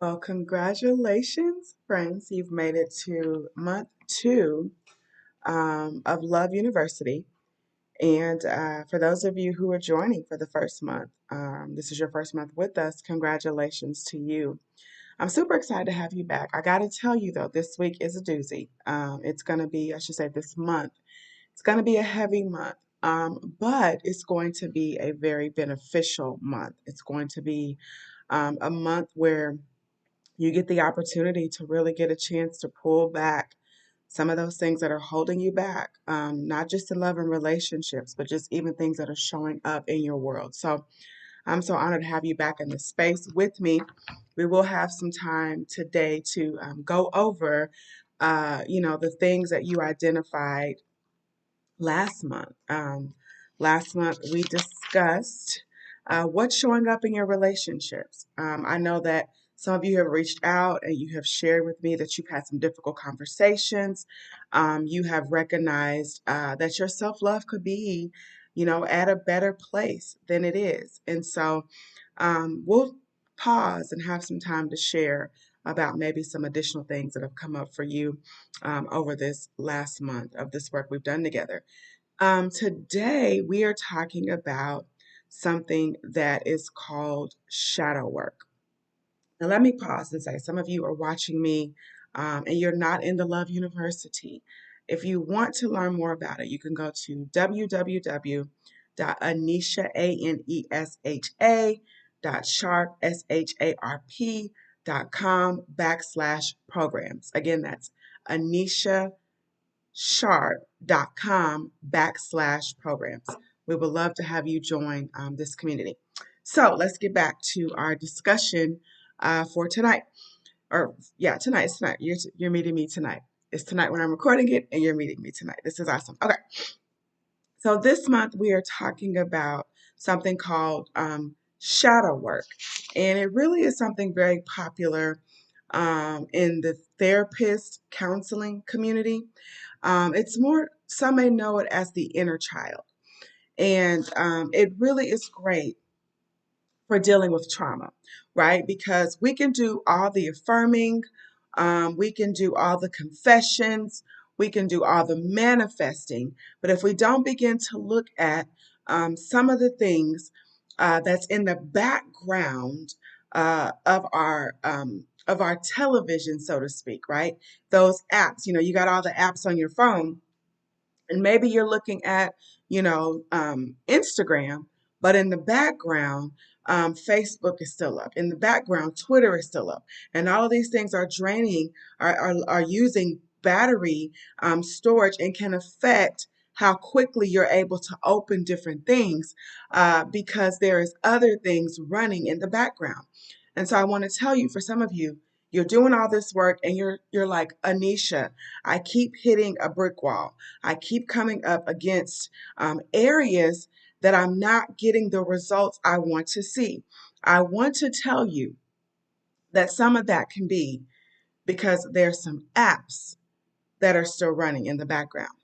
Well, congratulations, friends. You've made it to month two of Love University. And for those of you who are joining for the first month, this is your first month with us. Congratulations to you. I'm super excited to have you back. I got to tell you, though, this week is a doozy. It's going to be, I should say, this month. It's going to be a heavy month, but it's going to be a very beneficial month. It's going to be a month where you get the opportunity to really get a chance to pull back some of those things that are holding you back, not just in love and relationships, but just even things that are showing up in your world. So I'm so honored to have you back in this space with me. We will have some time today to go over, the things that you identified last month. Last month, we discussed what's showing up in your relationships. I know that some of you have reached out and you have shared with me that you've had some difficult conversations. You have recognized that your self love could be, at a better place than it is. And so we'll pause and have some time to share about maybe some additional things that have come up for you over this last month of this work we've done together. Today, we are talking about something that is called shadow work. Now, let me pause and say some of you are watching me and you're not in the Love University. If you want to learn more about it, you can go to www.anesha, A-N-E-S-H-A, sharp, S-H-A-R-P, .com/programs. Again, that's Anesha sharp.com/programs. We would love to have you join this community. So let's get back to our discussion for tonight. Or yeah, tonight. It's tonight. You're meeting me tonight. It's tonight when I'm recording it, and you're meeting me tonight. This is awesome. Okay. So this month we are talking about something called shadow work, and it really is something very popular in the therapist counseling community. It's more, some may know it as the inner child. And it really is great for dealing with trauma, right? Because we can do all the affirming, we can do all the confessions, we can do all the manifesting. But if we don't begin to look at some of the things that's in the background of our television, so to speak, right? Those apps, you got all the apps on your phone and maybe you're looking at, Instagram, but in the background, Facebook is still up. In the background, Twitter is still up. And all of these things are draining, are using battery storage and can affect how quickly you're able to open different things because there is other things running in the background. And so I want to tell you, for some of you, you're doing all this work and you're like, Anesha, I keep hitting a brick wall. I keep coming up against areas that I'm not getting the results I want to see. I want to tell you that some of that can be because there's some apps that are still running in the background.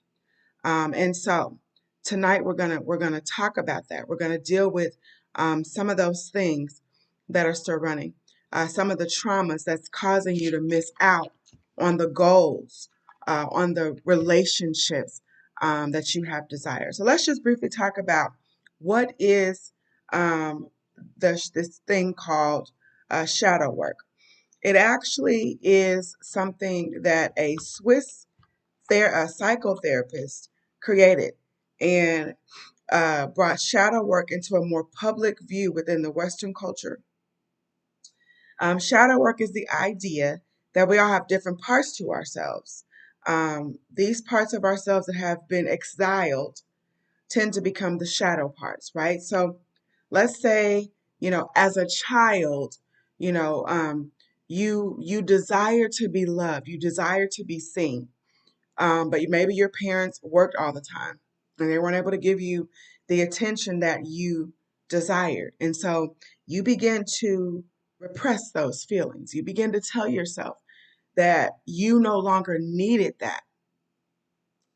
And so tonight we're gonna talk about that. We're gonna deal with some of those things that are still running, some of the traumas that's causing you to miss out on the goals, on the relationships that you have desired. So let's just briefly talk about what is um, this thing called shadow work. It actually is something that a Swiss a psychotherapist created and brought shadow work into a more public view within the Western culture. Shadow work is the idea that we all have different parts to ourselves. These parts of ourselves that have been exiled tend to become the shadow parts, right? So let's say, as a child, you know, um, you desire to be loved, you desire to be seen, but maybe your parents worked all the time and they weren't able to give you the attention that you desired. And so you begin to repress those feelings. You begin to tell yourself that you no longer needed that.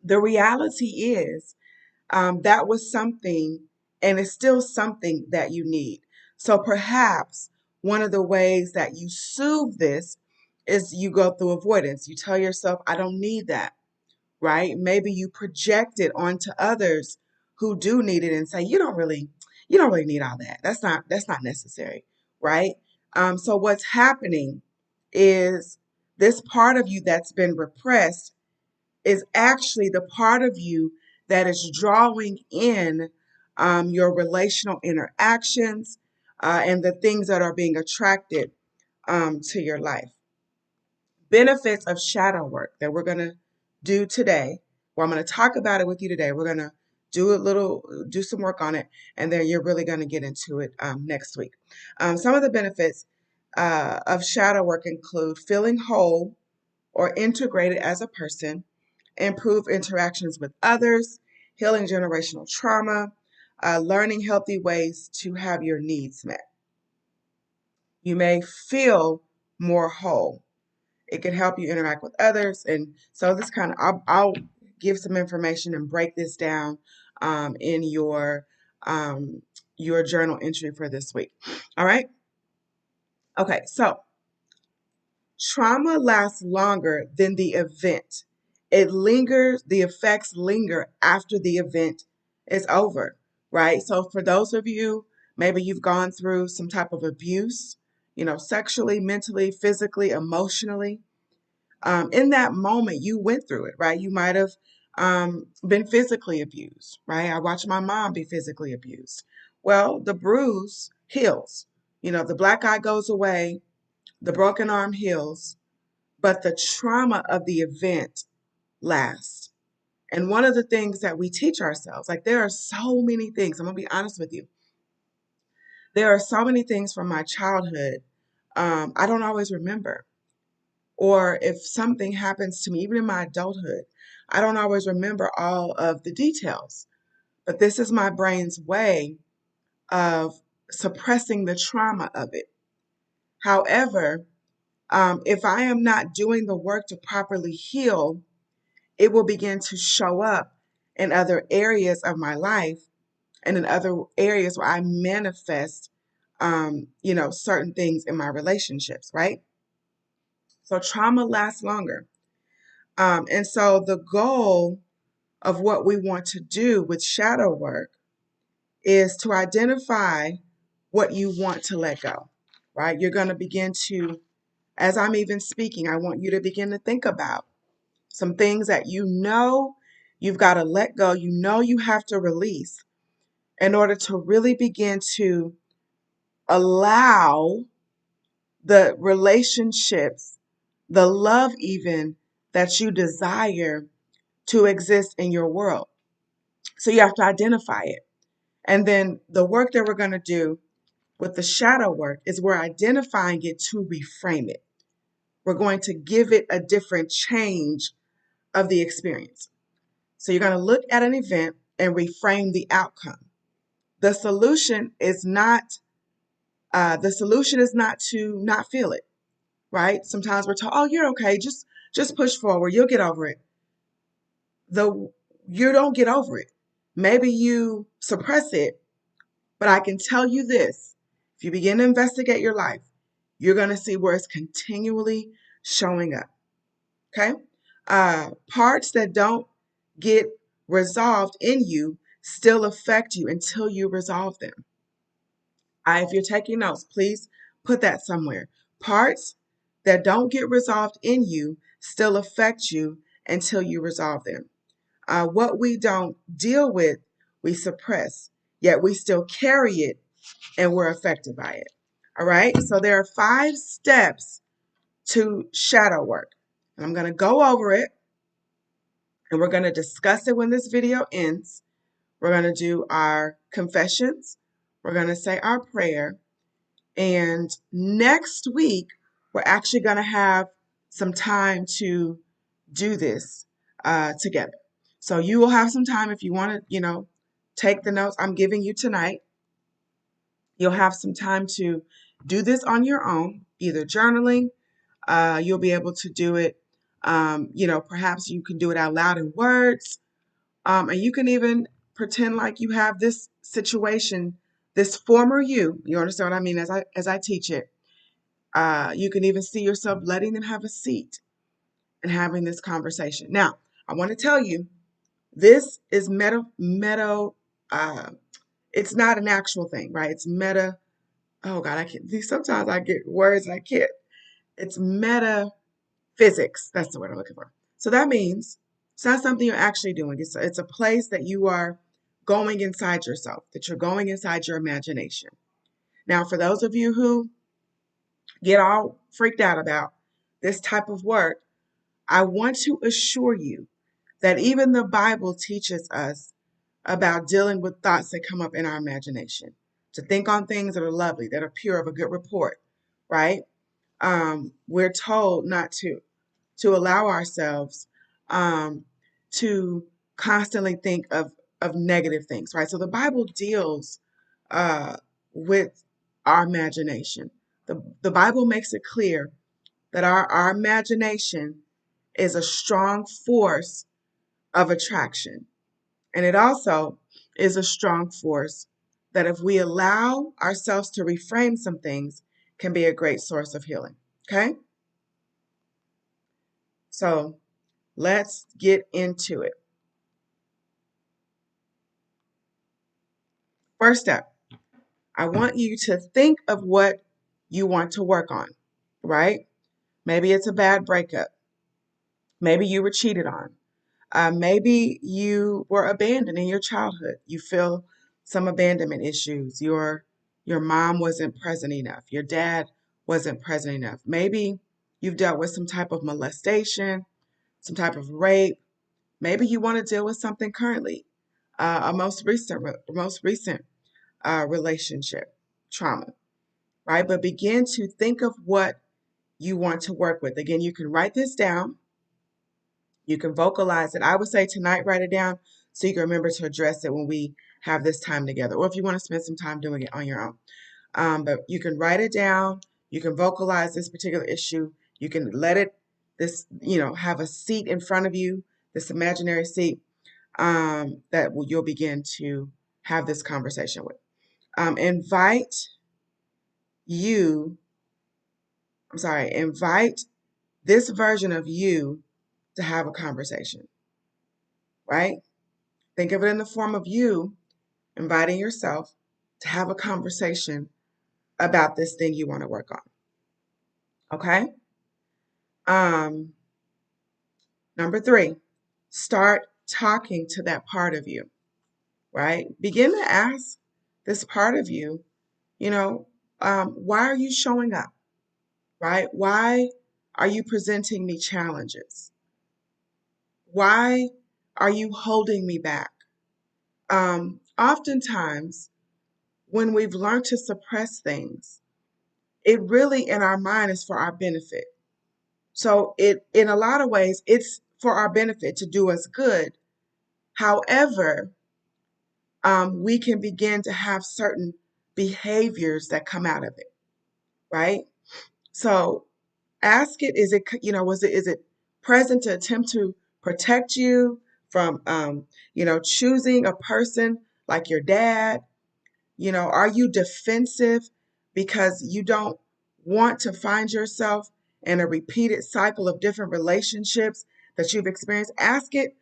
The reality is that was something, and it's still something that you need. So perhaps one of the ways that you soothe this is you go through avoidance. You tell yourself, I don't need that, right? Maybe you project it onto others who do need it and say, you don't really need all that. That's not necessary, right? So what's happening is this part of you that's been repressed is actually the part of you that is drawing in your relational interactions and the things that are being attracted to your life. Benefits of shadow work that we're going to do today, or I'm going to talk about it with you today. We're going to do some work on it, and then you're really going to get into it next week. Some of the benefits of shadow work include feeling whole or integrated as a person, improve interactions with others, healing generational trauma, learning healthy ways to have your needs met. You may feel more whole. It can help you interact with others. And so this kind of, I'll give some information and break this down in your journal entry for this week. All right. Okay. So trauma lasts longer than the event. It lingers, the effects linger after the event is over, right? So for those of you, maybe you've gone through some type of abuse, sexually, mentally, physically, emotionally. In that moment, you went through it, right? You might have been physically abused, right? I watched my mom be physically abused. Well, the bruise heals. The black eye goes away, the broken arm heals, but the trauma of the event lasts. And one of the things that we teach ourselves, like there are so many things, I'm going to be honest with you. There are so many things from my childhood I don't always remember. Or if something happens to me, even in my adulthood, I don't always remember all of the details. But this is my brain's way of suppressing the trauma of it. However, if I am not doing the work to properly heal, it will begin to show up in other areas of my life and in other areas where I manifest, certain things in my relationships, right? So trauma lasts longer. And so the goal of what we want to do with shadow work is to identify what you want to let go, right? You're going to begin to, as I'm even speaking, I want you to begin to think about some things that you've got to let go, you have to release in order to really begin to allow the relationships, the love even that you desire to exist in your world. So you have to identify it. And then the work that we're going to do with the shadow work is we're identifying it to reframe it. We're going to give it a different change of the experience. So you're going to look at an event and reframe the outcome. The solution is not to not feel it, right? Sometimes we're told, "Oh, you're okay. Just push forward. You'll get over it." You don't get over it. Maybe you suppress it, but I can tell you this: if you begin to investigate your life, you're going to see where it's continually showing up. Okay, parts that don't get resolved in you still affect you until you resolve them. If you're taking notes, please put that somewhere. Parts that don't get resolved in you still affect you until you resolve them. What we don't deal with, we suppress, yet we still carry it and we're affected by it. All right, so there are 5 steps to shadow work. And I'm going to go over it and we're going to discuss it when this video ends. We're going to do our confessions. We're going to say our prayer. And next week, we're actually going to have some time to do this together. So you will have some time if you want to, take the notes I'm giving you tonight. You'll have some time to do this on your own, either journaling. You'll be able to do it, perhaps you can do it out loud in words. And you can even pretend like you have this situation This former you understand what I mean as I teach it. You can even see yourself letting them have a seat and having this conversation. Now, I want to tell you, this is meta. Uh, it's not an actual thing, right? It's meta. Oh God, I can't. Sometimes I get words I can't. It's metaphysics. That's the word I'm looking for. So that means it's not something you're actually doing. It's a place that you are going inside yourself, that you're going inside your imagination. Now, for those of you who get all freaked out about this type of work, I want to assure you that even the Bible teaches us about dealing with thoughts that come up in our imagination, to think on things that are lovely, that are pure, of a good report, right? We're told not to allow ourselves to constantly think of negative things, right? So the Bible deals uh, with our imagination. The Bible makes it clear that our imagination is a strong force of attraction. And it also is a strong force that if we allow ourselves to reframe some things, can be a great source of healing. Okay? So let's get into it. First step, I want you to think of what you want to work on, right? Maybe it's a bad breakup. Maybe you were cheated on. Maybe you were abandoned in your childhood. You feel some abandonment issues. Your mom wasn't present enough. Your dad wasn't present enough. Maybe you've dealt with some type of molestation, some type of rape. Maybe you want to deal with something currently, a most recent relationship trauma, right? But begin to think of what you want to work with. Again, you can write this down. You can vocalize it. I would say tonight, write it down so you can remember to address it when we have this time together, or if you want to spend some time doing it on your own. But you can write it down. You can vocalize this particular issue. You can let it, have a seat in front of you, this imaginary seat that you'll begin to have this conversation with. Invite you, invite this version of you to have a conversation, right? Think of it in the form of you inviting yourself to have a conversation about this thing you want to work on. Okay? Um, Number 3, start talking to that part of you, right? Begin to ask this part of you, why are you showing up, right? Why are you presenting me challenges? Why are you holding me back? Oftentimes, when we've learned to suppress things, it really in our mind is for our benefit. So in a lot of ways, it's for our benefit to do us good. However, we can begin to have certain behaviors that come out of it, right? So ask it, is it present to attempt to protect you from, choosing a person like your dad? Are you defensive because you don't want to find yourself in a repeated cycle of different relationships that you've experienced? Ask it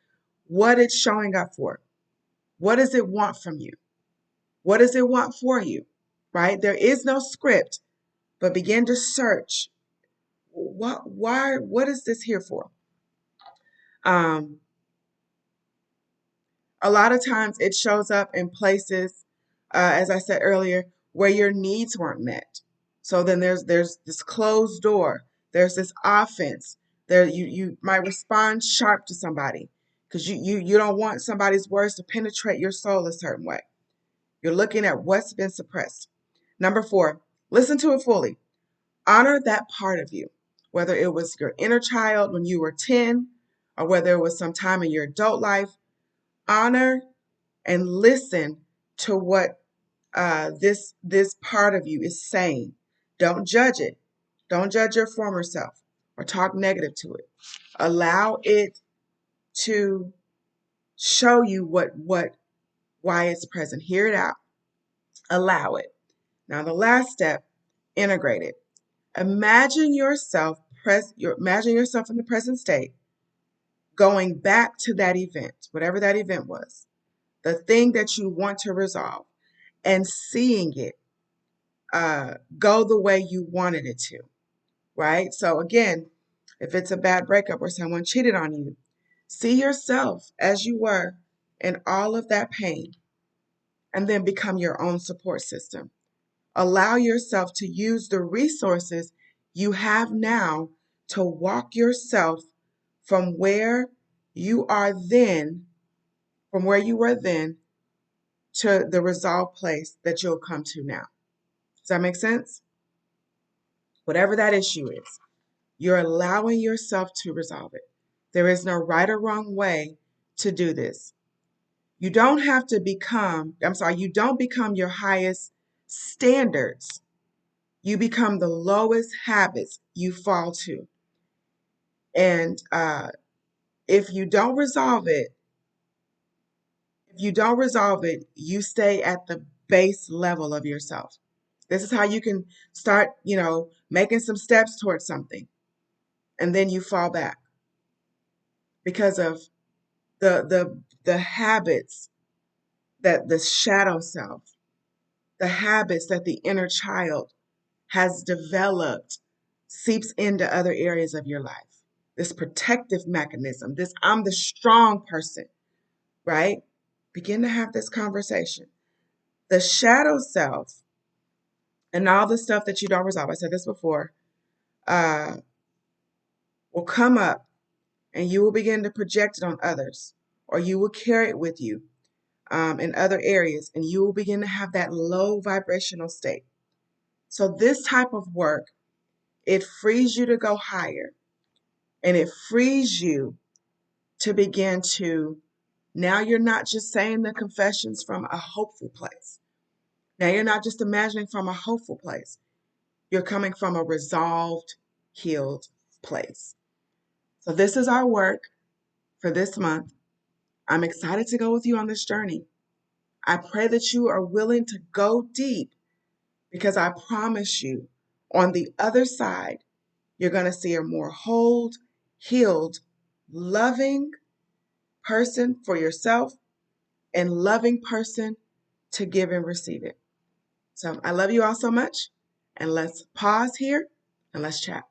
what it's showing up for. What does it want from you? What does it want for you? Right? There is no script, but begin to search. What is this here for? Um, a lot of times it shows up in places, as I said earlier, where your needs weren't met. So then there's this closed door. There's this offense. There you might respond sharp to somebody because you don't want somebody's words to penetrate your soul a certain way. You're looking at what's been suppressed. Number 4, listen to it fully. Honor that part of you, whether it was your inner child when you were 10 or whether it was some time in your adult life. Honor and listen to what this part of you is saying. Don't judge it. Don't judge your former self or talk negative to it. Allow it to show you why it's present. Hear it out. Allow it. Now, the last step, integrate it. Imagine yourself in the present state, going back to that event, whatever that event was, the thing that you want to resolve, and seeing it go the way you wanted it to, right? So again, if it's a bad breakup or someone cheated on you, see yourself as you were in all of that pain, and then become your own support system. Allow yourself to use the resources you have now to walk yourself from where you are then, from where you were then, to the resolved place that you'll come to now. Does that make sense? Whatever that issue is, you're allowing yourself to resolve it. There is no right or wrong way to do this. You don't have to you don't become your highest standards. You become the lowest habits you fall to. And if you don't resolve it, you stay at the base level of yourself. This is how you can start, making some steps towards something, and then you fall back because of the habits that the shadow self, the habits that the inner child has developed, seeps into other areas of your life. This protective mechanism, this I'm the strong person, right? Begin to have this conversation. The shadow self and all the stuff that you don't resolve, I said this before, uh, will come up, and you will begin to project it on others, or you will carry it with you in other areas, and you will begin to have that low vibrational state. So this type of work, it frees you to go higher, and it frees you to begin to, now you're not just saying the confessions from a hopeful place. Now you're not just imagining from a hopeful place. You're coming from a resolved, healed place. So this is our work for this month. I'm excited to go with you on this journey. I pray that you are willing to go deep, because I promise you, on the other side, you're going to see a more whole, healed, loving person for yourself, and loving person to give and receive it. So I love you all so much, and let's pause here and let's chat.